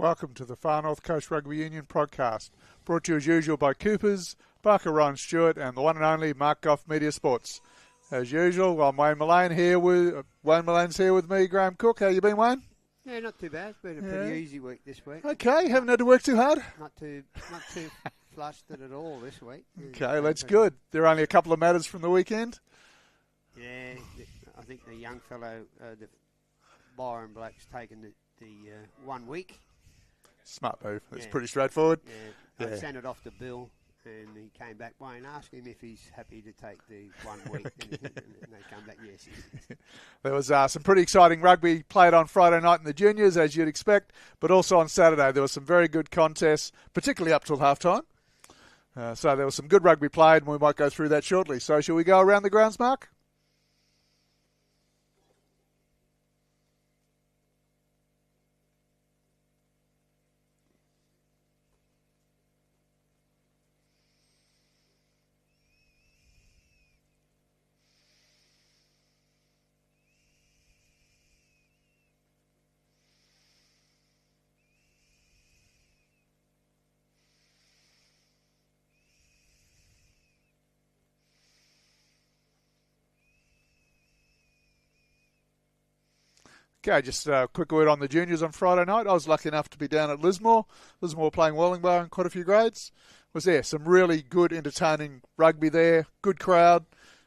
Welcome to the Far North Coast Rugby Union podcast, brought to you as usual by Coopers, Barker Ryan Stewart and the one and only Mark Goff Media Sports. As usual, I'm Wayne Mullane here with Wayne Mullane's here with me, Graham Cook. How you been, Wayne? Yeah, not too bad. It's been a pretty easy week this week. Okay, haven't had to work too hard? Not too flustered at all this week. Okay, that's good. There are only a couple of matters from the weekend. Yeah, I think the young fellow, the Byron Blake's taken the 1 week. Smart move. It's pretty straightforward. Yeah, I sent it off to Bill, and he came back. Wayne asked him if he's happy to take the 1 week, and they come back, yes. There was some pretty exciting rugby played on Friday night in the juniors, as you'd expect, but also on Saturday there was some very good contests, particularly up till halftime. So there was some good rugby played, and we might go through that shortly. So shall we go around the grounds, Mark? Okay, just a quick word on the juniors on Friday night. I was lucky enough to be down at Lismore. Lismore playing Wollongbar in quite a few grades. Was there some really good, entertaining rugby there. Good crowd.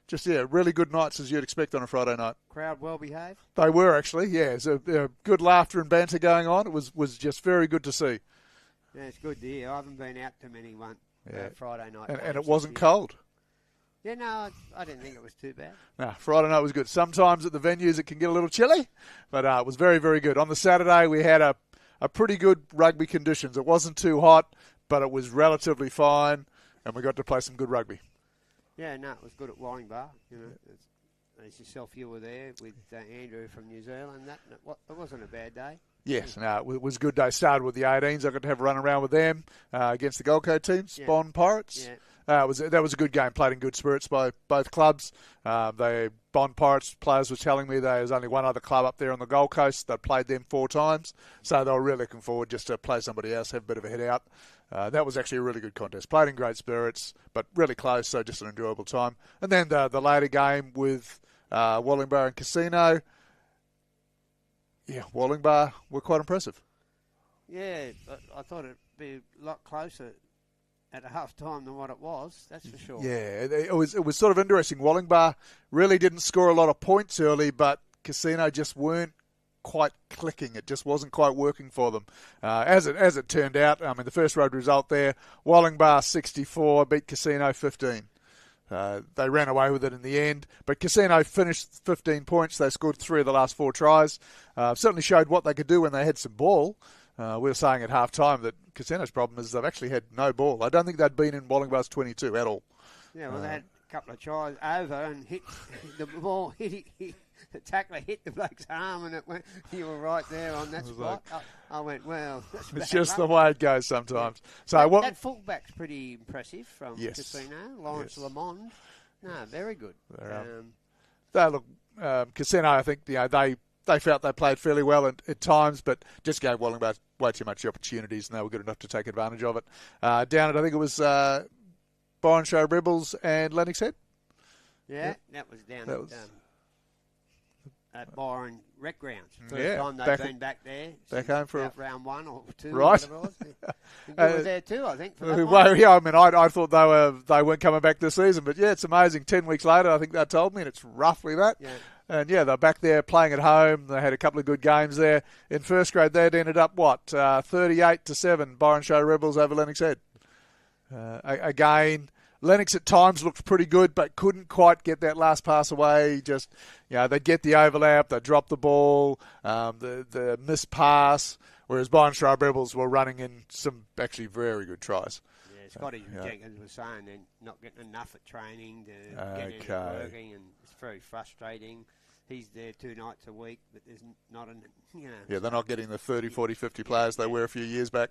Just, really good nights as you'd expect on a Friday night. Crowd well behaved? They were, actually, yeah. There's a good laughter and banter going on. It was just very good to see. Yeah, it's good to hear. I haven't been out to many Friday night. And it wasn't cold. Yeah, no, I didn't think it was too bad. No, Friday night was good. Sometimes at the venues it can get a little chilly, but it was very, very good. On the Saturday we had a pretty good rugby conditions. It wasn't too hot, but it was relatively fine, and we got to play some good rugby. Yeah, no, it was good at Wollongbar. You know, as yourself, you were there with Andrew from New Zealand. It wasn't a bad day. Yes, no, it was a good day. Started with the 18s. I got to have a run around with them against the Gold Coast team, Spawn Pirates. Yeah. That was a good game, played in good spirits by both clubs. The Bond Pirates players were telling me there was only one other club up there on the Gold Coast that played them 4 times, so they were really looking forward just to play somebody else, have a bit of a head out. That was actually a really good contest. Played in great spirits, but really close, so just an enjoyable time. And then the later game with Wollongbar and Casino. Yeah, Wollongbar were quite impressive. Yeah, I thought it'd be a lot closer at half time than what it was, that's for sure. Yeah, it was sort of interesting. Wollongbar really didn't score a lot of points early, but Casino just weren't quite clicking. It just wasn't quite working for them. As it turned out, I mean, the first road result there, Wollongbar 64, beat Casino 15. They ran away with it in the end, but Casino finished 15 points. They scored 3 of the last 4 tries. Certainly showed what they could do when they had some ball. We were saying at half-time that Casino's problem is they've actually had no ball. I don't think they'd been in Wollongbar's 22 at all. Yeah, well, they had a couple of tries over and hit the ball. The tackler hit the bloke's arm, and it went. You were right there on that spot. I went, well, that's it's just the way it goes sometimes. Yeah. So that fullback's pretty impressive from Casino, Lawrence Lamond. No, very good. Casino, I think they felt they played fairly well at times, but just gave Wollongbar way too much opportunities, and they were good enough to take advantage of it. Down at, I think it was Byron Show Rebels and Lennox Head. Yeah, that was down at Byron Rec Grounds. First time they've been back there. Back home for round 1 or 2. Right. Or whatever it was. You were there too, I think. For that well, yeah, I mean, I thought they weren't coming back this season, but yeah, it's amazing. 10 weeks later, I think they told me, and it's roughly that. Yeah. And yeah, they're back there playing at home. They had a couple of good games there. In first grade, they'd ended up, 38-7, Byron Show Rebels over Lennox Head. Again, Lennox at times looked pretty good, but couldn't quite get that last pass away. Just, they'd get the overlap, they'd drop the ball, the missed pass, whereas Byron Show Rebels were running in some actually very good tries. Yeah, Scotty Jenkins was saying they're not getting enough at training to get into working, and it's very frustrating. He's there 2 nights a week, but there's not Yeah, they're not getting the 30, 40, 50 players they were a few years back.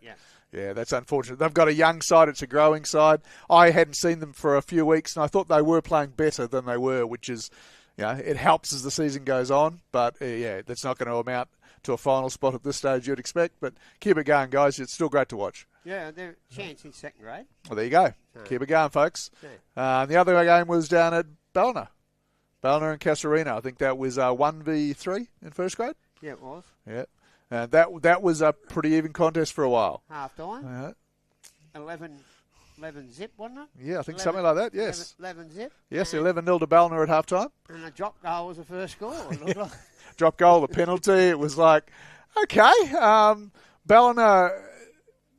Yeah, that's unfortunate. They've got a young side. It's a growing side. I hadn't seen them for a few weeks, and I thought they were playing better than they were, which is it helps as the season goes on, but that's not going to amount to a final spot at this stage you'd expect. But keep it going, guys. It's still great to watch. Yeah, they're chance in second grade. Well, there you go. Keep it going, folks. And the other game was down at Ballina and Casuarina. I think that was 1v3 in first grade. Yeah, it was. Yeah, and that was a pretty even contest for a while. Half time. 11 zip, wasn't it? Yeah, I think something like that. Yes. 11 zip. Yes, 11-0 to Ballina at half time. And a drop goal was the first score. It looked like. Drop goal, the penalty. It was like, okay, Ballina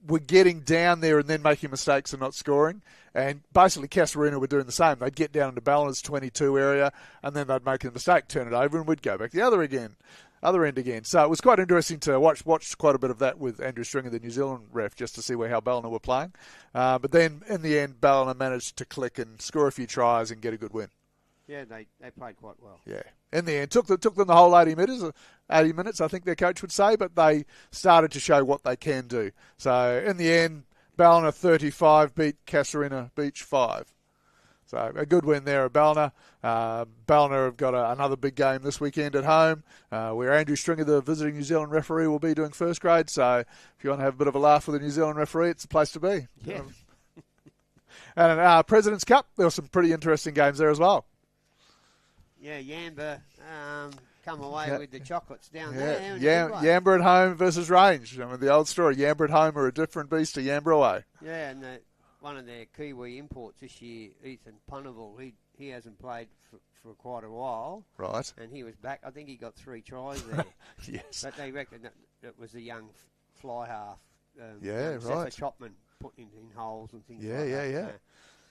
were getting down there and then making mistakes and not scoring. And basically, Casuarina were doing the same. They'd get down into Ballina's 22 area, and then they'd make a mistake, turn it over, and we'd go back the other end again. So it was quite interesting to watch quite a bit of that with Andrew Stringer, the New Zealand ref, just to see how Ballina were playing. But then, in the end, Ballina managed to click and score a few tries and get a good win. Yeah, they played quite well. Yeah. In the end, took them the whole 80 minutes, I think their coach would say, but they started to show what they can do. So, in the end, Ballina 35 beat Casuarina Beach 5. So, a good win there at Ballina. Ballina have got another big game this weekend at home, where Andrew Stringer, the visiting New Zealand referee, will be doing first grade. So, if you want to have a bit of a laugh with a New Zealand referee, it's the place to be. Yeah. And President's Cup, there were some pretty interesting games there as well. Yeah, Yamba come away with the chocolates down there. Yamba at home versus Range. I mean, the old story, Yamba at home are a different beast to Yamba away. Yeah, and one of their Kiwi imports this year, Ethan Punterville, he hasn't played for quite a while. Right. And he was back. I think he got 3 tries there. Yes. But they reckon that was a young fly half. Right. Zephyr Chopman putting in holes and things like that. Yeah.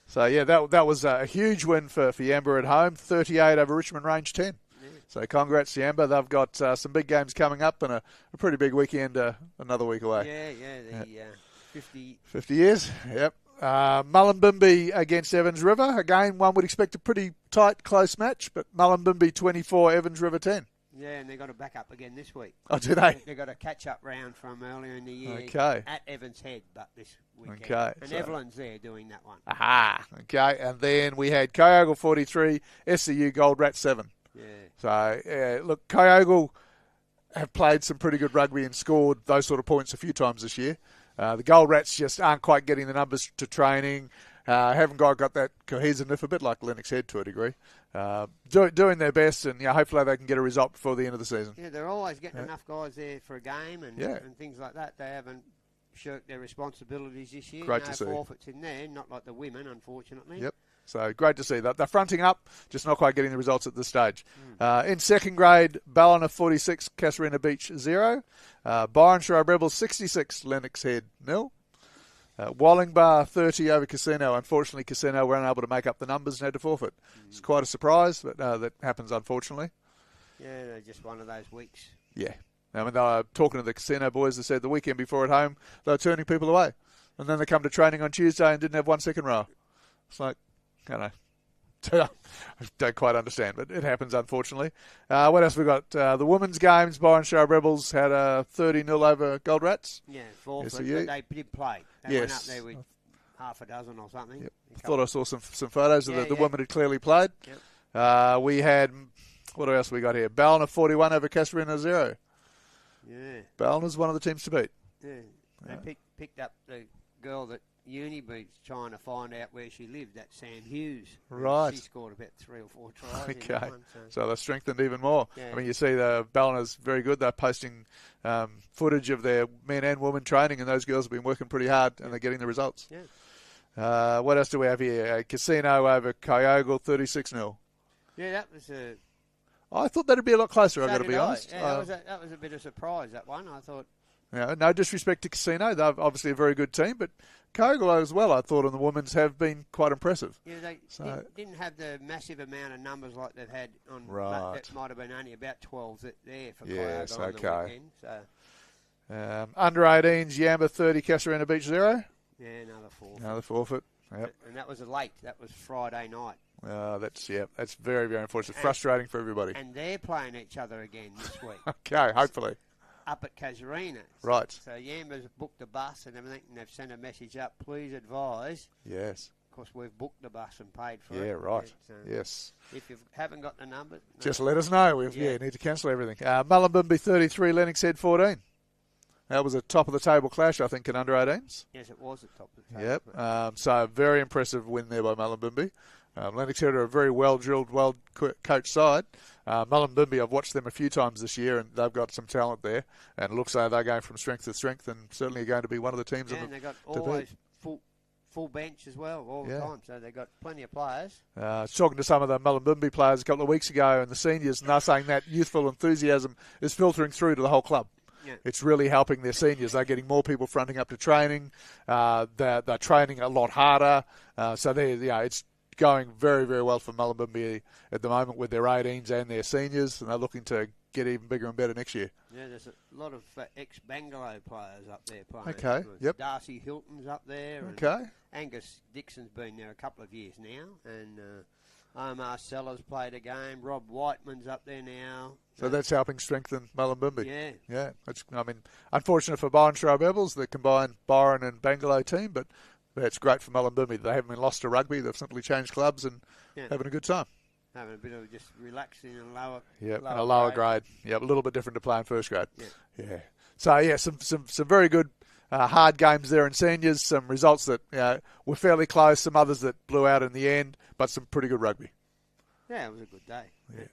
So, that was a huge win for Yamba at home, 38 over Richmond Range 10. Yeah. So, congrats to Yamba. They've got some big games coming up and a pretty big weekend another week away. Yeah, 50 years, yep. Mullumbimby against Evans River. Again, one would expect a pretty tight, close match, but Mullumbimby 24, Evans River 10. Yeah, and they've got to back up again this week. Oh, do they? They've got a catch-up round from earlier in the year at Evans Head, but this weekend. Okay. And Evelyn's there doing that one. Aha. Okay, and then we had Kyogle 43, SCU Gold Rat 7. Yeah. So, look, Kyogle have played some pretty good rugby and scored those sort of points a few times this year. The Gold Rats just aren't quite getting the numbers to training. Haven't got that cohesiveness, a bit like Lennox Head to a degree. Doing their best, and hopefully they can get a result before the end of the season. Yeah, they're always getting enough guys there for a game and things like that. They haven't shirked their responsibilities this year. Great to see. Forfeits in there, not like the women, unfortunately. Yep. So great to see that. They're fronting up, just not quite getting the results at this stage. In second grade, Ballina 46, Casuarina Beach 0. Byron Rebels 66, Lennox Head 0. Wallingbar 30 over Casino. Unfortunately, Casino were unable to make up the numbers and had to forfeit. It's quite a surprise, but that happens unfortunately. Yeah, they're just one of those weeks. Yeah. I mean, they were talking to the Casino boys that said the weekend before at home, they were turning people away. And then they come to training on Tuesday and didn't have 1 second row. It's like, I don't quite understand, but it happens, unfortunately. What else we got? The women's games, Byron Rebels had a 30-0 over Gold Rats. Yeah, forfeit, but they did play. They went up there with half a dozen or something. Yep. Thought I saw some photos of the women had clearly played. Yep. We had, what else we got here? Ballina 41 over Casuarina 0. Yeah. Ballina's one of the teams to beat. Yeah. They picked up the girl that Unibeat's trying to find out where she lived, that Sam Hughes. Right. She scored about 3 or 4 tries. Okay. In that one, so they're strengthened even more. Yeah. I mean, you see the Ballina's very good. They're posting footage of their men and women training, and those girls have been working pretty hard, and they're getting the results. Yeah. What else do we have here? Casino over Kyogle 36-0. Yeah, that was a... I thought that'd be a lot closer, I've got to be honest. Yeah, that was a bit of a surprise, that one. I thought... No disrespect to Casino. They're obviously a very good team, but Kyogle as well, I thought, on the women's have been quite impressive. Yeah, they didn't have the massive amount of numbers like they've had on... Right. That might have been only about 12 there for yes, Kyogle on the weekend. So. Under 18s, Yamba 30, Casuarina Beach 0. Yeah, another forfeit. Yep. And that was late. That was Friday night. That's very, very unfortunate. Frustrating for everybody. And they're playing each other again this week. Okay, hopefully. Up at Casuarina. Right. So Yamba's booked the bus and everything, and they've sent a message up. Please advise. Yes. course, we've booked the bus and paid for it. Yeah, right. Yes. If you haven't got the number, just let us know. We need to cancel everything. Mullumbimby 33, Lennox Head 14. That was a top-of-the-table clash, I think, in under-18s. Yes, it was a top-of-the-table. Yep. So, very impressive win there by Mullumbimby. Lennox Head are a very well-drilled, well-coached side. Mullumbimby, I've watched them a few times this year, and they've got some talent there. And it looks like they're going from strength to strength, and certainly are going to be one of the teams. And they've got always full bench as well all the time, so they've got plenty of players. I was talking to some of the Mullumbimby players a couple of weeks ago and the seniors, and they're saying that youthful enthusiasm is filtering through to the whole club. Yeah. It's really helping their seniors. They're getting more people fronting up to training. They're training a lot harder. So it's going very, very well for Mullumbimby at the moment with their 18s and their seniors, and they're looking to get even bigger and better next year. Yeah, there's a lot of ex-Bangalow players up there playing. Okay, yep. Darcy Hilton's up there. Okay. Angus Dixon's been there a couple of years now, and Omar Sellers played a game. Rob Whiteman's up there now. So that's helping strengthen Mullumbimby. Yeah. Yeah. Unfortunate for Byron Shrove Rebels, the combined Byron and Bangalow team, but that's great for Mullumbimby. They haven't been lost to rugby. They've simply changed clubs and having a good time. Having a bit of just relaxing in a lower grade. Yeah, a little bit different to playing first grade. Yeah. So, some very good hard games there in seniors, some results that were fairly close, some others that blew out in the end, but some pretty good rugby. Yeah, it was a good day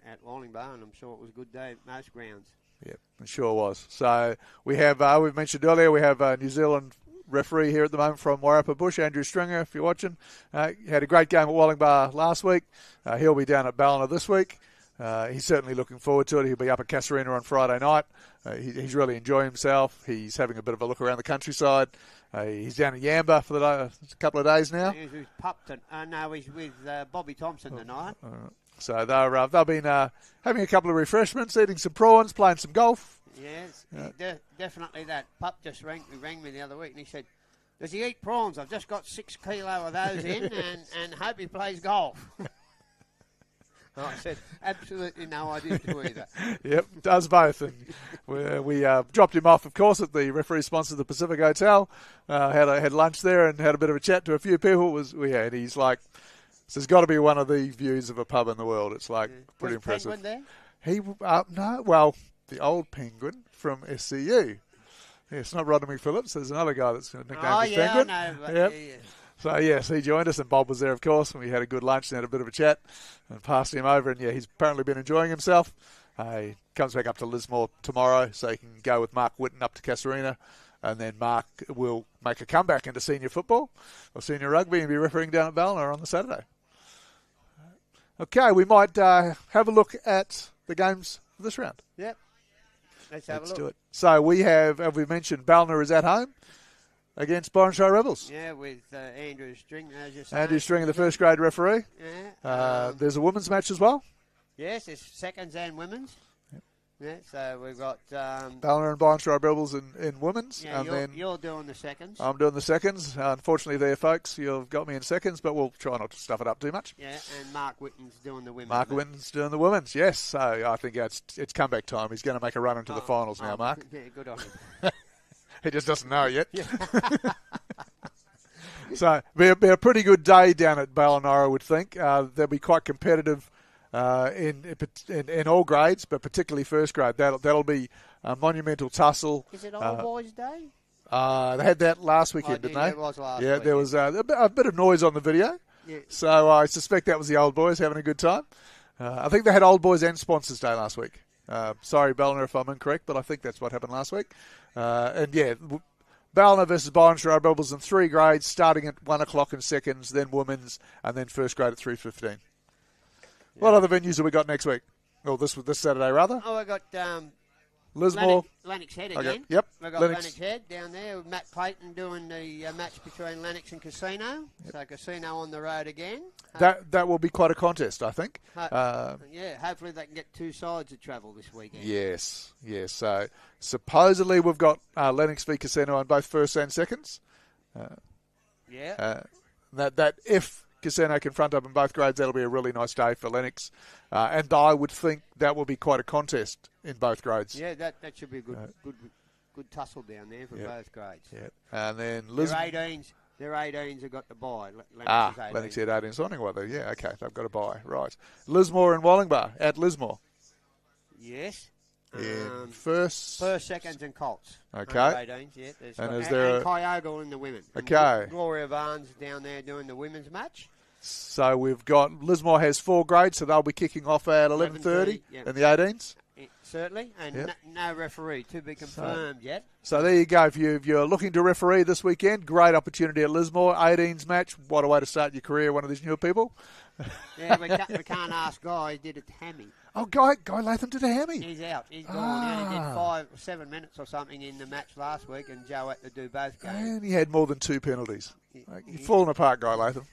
at Wollongbar, and I'm sure it was a good day at most grounds. Yeah, it sure was. So we have, we've mentioned earlier, we have a New Zealand referee here at the moment from Warrapa Bush, Andrew Stringer, if you're watching. He had a great game at Wollongbar last week. He'll be down at Ballina this week. He's certainly looking forward to it. He'll be up at Casuarina on Friday night. He's really enjoying himself. He's having a bit of a look around the countryside. He's down at Yamba for a couple of days now. He's with Pupton. No, he's with Bobby Thompson tonight. So they've been having a couple of refreshments, eating some prawns, playing some golf. Yes, definitely that. Pup just rang me the other week, and he said, "Does he eat prawns? I've just got 6 kilos of those in, and hope he plays golf." I said, absolutely no, I didn't do either. Yep, does both. And we dropped him off, of course, at the referee sponsored the Pacific Hotel. Had lunch there and had a bit of a chat to a few people. And he's like, this has got to be one of the views of a pub in the world. It's like pretty impressive. Was Penguin there? The old Penguin from SCU. Yeah, it's not Rodney McPhillips. There's another guy that's nicknamed as Penguin. I know. But yep. So, yes, he joined us, and Bob was there, of course, and we had a good lunch and had a bit of a chat and passed him over. And, he's apparently been enjoying himself. He comes back up to Lismore tomorrow, so he can go with Mark Whitten up to Casuarina. And then Mark will make a comeback into senior football or senior rugby and be refereeing down at Ballina on the Saturday. Okay, we might have a look at the games for this round. Yep. Let's do it. So we have, as we mentioned, Ballina is at home against Byron Shrove Rebels. Yeah, with Andrew Stringer, as you say. Andrew Stringer, the first grade referee. Yeah. There's a women's match as well. Yes, there's seconds and women's. Yep. Yeah, so we've got Ballina and Byron Shrove Rebels in women's. Yeah, and you're doing the seconds. I'm doing the seconds. Unfortunately, there, folks, you've got me in seconds, but we'll try not to stuff it up too much. Yeah, and Mark Whitten's doing the women's. Mark Whitten's doing the women's, yes. So I think it's comeback time. He's going to make a run into the finals now, Mark. Yeah, good on him. He just doesn't know yet. Yeah. So it'll be a pretty good day down at Ballina, I would think. They'll be quite competitive in all grades, but particularly first grade. That'll be a monumental tussle. Is it Old Boys Day? They had that last weekend, didn't they? It was last weekend. There was a bit of noise on the video. Yeah. So I suspect that was the Old Boys having a good time. I think they had Old Boys and Sponsors Day last week. Sorry, Ballina, if I'm incorrect, but I think that's what happened last week. Ballina versus Byron Shrove Rebels in 3 grades, starting at 1 o'clock in seconds, then women's, and then first grade at 3:15. Yeah. What other venues have we got next week? Well, this Saturday, rather. Oh, I got Lismore. Lennox Head again. Okay. Yep. We've got Lennox Head down there with Matt Clayton doing the match between Lennox and Casino. Yep. So Casino on the road again. That will be quite a contest, I think. Hopefully they can get 2 sides of travel this weekend. Yes. So supposedly we've got Lennox v Casino on both first and seconds. That if Casino can front up in both grades, that'll be a really nice day for Lennox. And I would think that will be quite a contest in both grades. Yeah, that should be a good tussle down there for both grades. Yeah. And then They're Their 18s have got the bye. Lennox had 18 signing. Well, yeah, okay, they've got a bye. Right. Lismore and Wollongbar at Lismore. Yes. In first, seconds, and Colts. Okay. 18s, yeah. And Kyogle in the women. Okay. And Gloria Barnes down there doing the women's match. So we've got Lismore has 4 grades, so they'll be kicking off at 11:30 in the 18s. Certainly, and no referee to be confirmed yet. So there you go. If you're looking to referee this weekend, great opportunity at Lismore. 18s match. What a way to start your career, one of these newer people. Yeah, we can't ask Guy. He did a hammy. Oh, Guy Latham did a hammy. He's out. He's gone. He only did 5 or 7 minutes or something in the match last week, and Joe had to do both games. And he had more than 2 penalties. You've fallen apart, Guy Latham.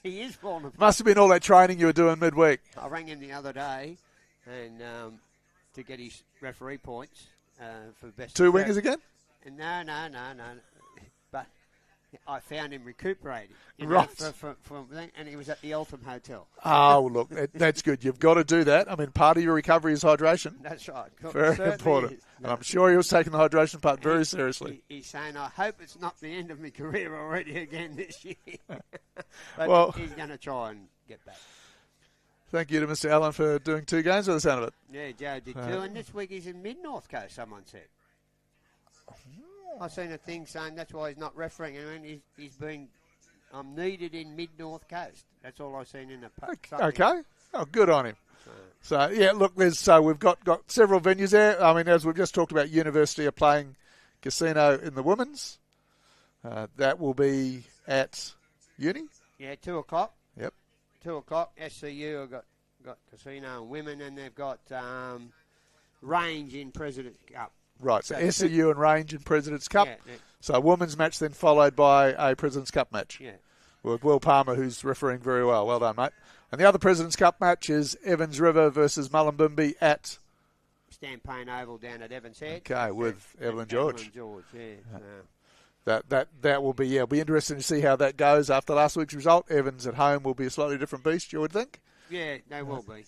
He is falling apart. Must have been all that training you were doing midweek. I rang him the other day, and to get his referee points for best. 2 wingers again? No. But I found him recuperating. Right. And he was at the Eltham Hotel. Oh, look, that's good. You've got to do that. I mean, part of your recovery is hydration. That's right. Very important. And I'm sure he was taking the hydration part very seriously. He's saying, I hope it's not the end of my career already again this year. But he's going to try and get back. Thank you to Mr. Allen for doing 2 games by the sound of it. Yeah, Joe did 2. And this week he's in Mid-North Coast, someone said. I've seen a thing saying that's why he's not refereeing. I mean, he's been needed in Mid-North Coast. That's all I've seen in the post. Okay. Oh, good on him. So yeah, look, we've got several venues there. I mean, as we've just talked about, University are playing Casino in the women's. That will be at Uni. Yeah, 2 o'clock. Yep. 2 o'clock. SCU have got Casino and women, and they've got Range in President's Cup. Right, so SCU and Range in President's Cup. Yeah. So a women's match then followed by a President's Cup match. Yeah. With Will Palmer, who's refereeing very well. Well done, mate. And the other President's Cup match is Evans River versus Mullumbimby at Stampane Oval down at Evans Head. Okay, with Evelyn George. Evelyn George, yeah. That will be be interesting to see how that goes after last week's result. Evans at home will be a slightly different beast, you would think. Yeah, they will be,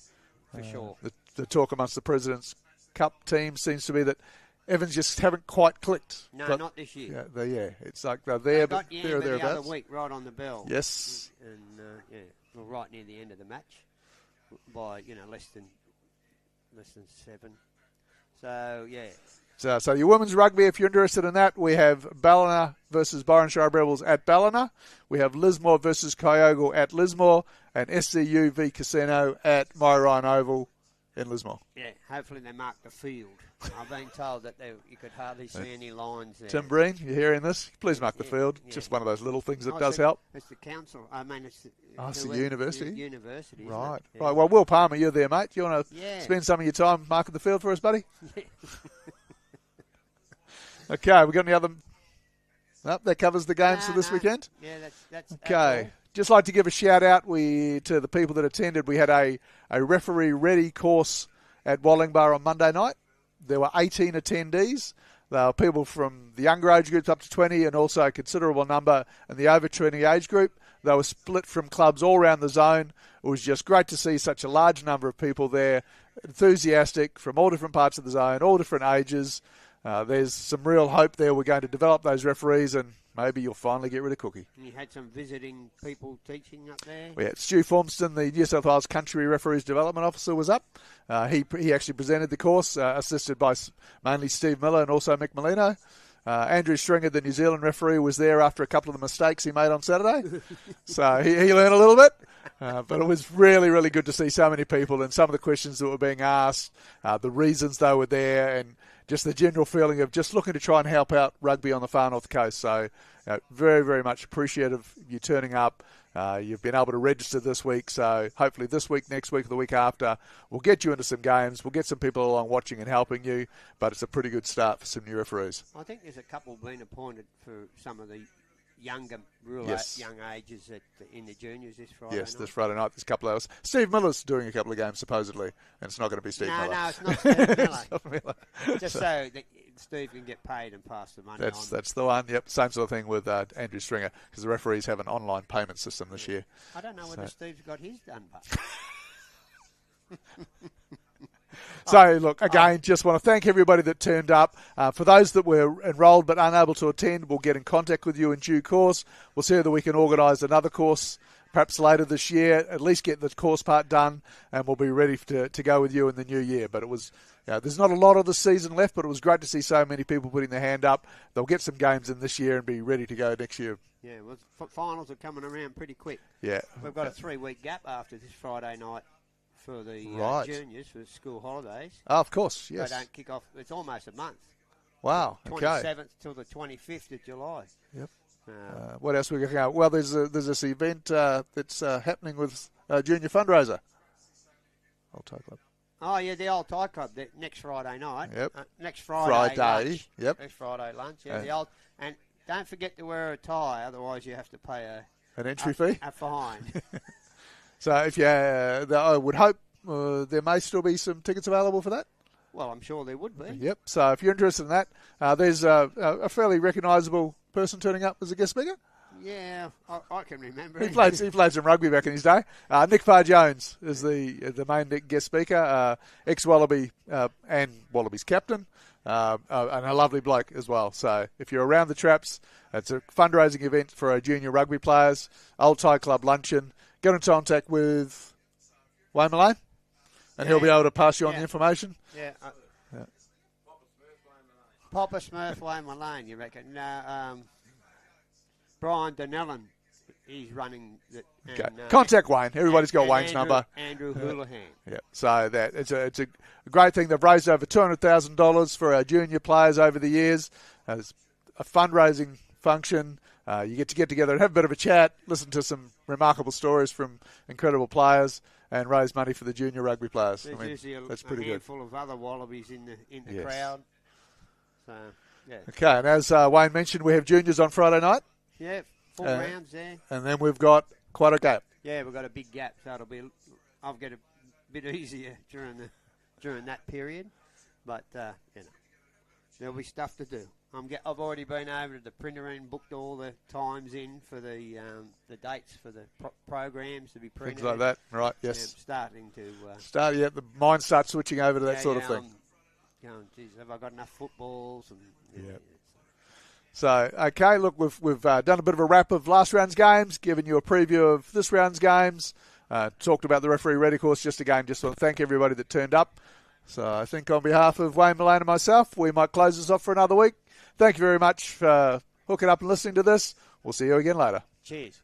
for sure. The talk amongst the President's Cup team seems to be that Evans just haven't quite clicked. No, not this year. Yeah, it's like they're there, but they're thereabouts. The other week, right on the bell. Yes. And right near the end of the match, by less than 7. So yeah. So your women's rugby, if you're interested in that, we have Ballina versus Byron Shire Rebels at Ballina. We have Lismore versus Kyogle at Lismore, and SCU v Casino at Myrine Oval in Lismore. Yeah, hopefully they mark the field. I've been told that you could hardly see any lines there. Tim Breen, you hearing this? Please mark the field. Yeah. Just one of those little things that does help. It's the council. I mean, it's the university. University, right. Yeah. Right. Well, Will Palmer, you're there, mate. You want to spend some of your time marking the field for us, buddy? Yeah. Okay, we got any other? Nope, that covers the games for this weekend. Yeah, that's okay. Just like to give a shout out to the people that attended. We had a referee ready course at Wollongbar on Monday night. There were 18 attendees. There were people from the younger age groups up to 20 and also a considerable number in the over 20 age group. They were split from clubs all around the zone. It was just great to see such a large number of people there, enthusiastic from all different parts of the zone, all different ages. There's some real hope there. We're going to develop those referees and maybe you'll finally get rid of Cookie. And you had some visiting people teaching up there? We had Stu Formston, the New South Wales Country Referees Development Officer, was up. He actually presented the course, assisted by mainly Steve Miller and also Mick Molino. Andrew Stringer, the New Zealand referee, was there after a couple of the mistakes he made on Saturday. So he learned a little bit. But it was really, really good to see so many people and some of the questions that were being asked, the reasons they were there, and just the general feeling of just looking to try and help out rugby on the far north coast. So very, very much appreciative of you turning up. You've been able to register this week, so hopefully this week, next week, or the week after, we'll get you into some games. We'll get some people along watching and helping you, but it's a pretty good start for some new referees. I think there's a couple being appointed for some of the younger, young ages in the juniors this Friday night. Yes, this Friday night, there's a couple of us. Steve Miller's doing a couple of games, supposedly, and it's not going to be Steve Miller. No, it's not Steve Miller. Just so that Steve can get paid and pass the money on. That's the one, yep. Same sort of thing with Andrew Stringer, because the referees have an online payment system this year. I don't know whether Steve's got his done, but... So, look, again, just want to thank everybody that turned up. For those that were enrolled but unable to attend, we'll get in contact with you in due course. We'll see whether we can organise another course perhaps later this year, at least get the course part done, and we'll be ready to go with you in the new year. But it was, there's not a lot of the season left, but it was great to see so many people putting their hand up. They'll get some games in this year and be ready to go next year. Yeah, well, finals are coming around pretty quick. Yeah. We've got a 3-week gap after this Friday night for the juniors for school holidays. Oh, of course, yes. They don't kick off. It's almost a month. Wow, okay. 27th till the 25th of July. Yep. What else we got? Well, there's this event that's happening with Junior Fundraiser. Old Tie Club. Oh, yeah, the Old Tie Club next Friday night. Yep. Next Friday lunch. Yep. Next Friday lunch. Yeah, and don't forget to wear a tie, otherwise you have to pay an entry fee, a fine. So if you, I would hope there may still be some tickets available for that. Well, I'm sure there would be. Yep. So if you're interested in that, there's a fairly recognisable person turning up as a guest speaker. Yeah, I can remember. He played some rugby back in his day. Nick Farr-Jones is the main guest speaker, ex-Wallaby and Wallabies captain, and a lovely bloke as well. So if you're around the traps, it's a fundraising event for our junior rugby players, Old Tie Club luncheon. Get in contact with Wayne Mullane, and he'll be able to pass you on the information. Yeah. Papa Smurf, Wayne Mullane, you reckon? No, Brian Donnellan, he's running the. And, okay. Contact Wayne. Everybody's got Wayne's number. Andrew Houlihan. Yeah. So that it's a great thing. They've raised over $200,000 for our junior players over the years. It's a fundraising function. You get to get together and have a bit of a chat, listen to some remarkable stories from incredible players, and raise money for the junior rugby players. There's usually that's pretty good. Handful of other Wallabies in the crowd. So yeah. Okay, and as Wayne mentioned, we have juniors on Friday night. Yeah, 4 rounds there. And then we've got quite a gap. Yeah, we've got a big gap, so I'll get a bit easier during that period. But there'll be stuff to do. I've already been over to the printer and booked all the times in for the dates for the programs to be printed. Things like that, right? Yes. Starting to the mind starts switching over to that sort of thing. Geez, have I got enough footballs? And So, okay, look, we've done a bit of a wrap of last round's games, given you a preview of this round's games, talked about the referee ready course. Just want to thank everybody that turned up. So I think on behalf of Wayne Mullane and myself, we might close this off for another week. Thank you very much for hooking up and listening to this. We'll see you again later. Cheers.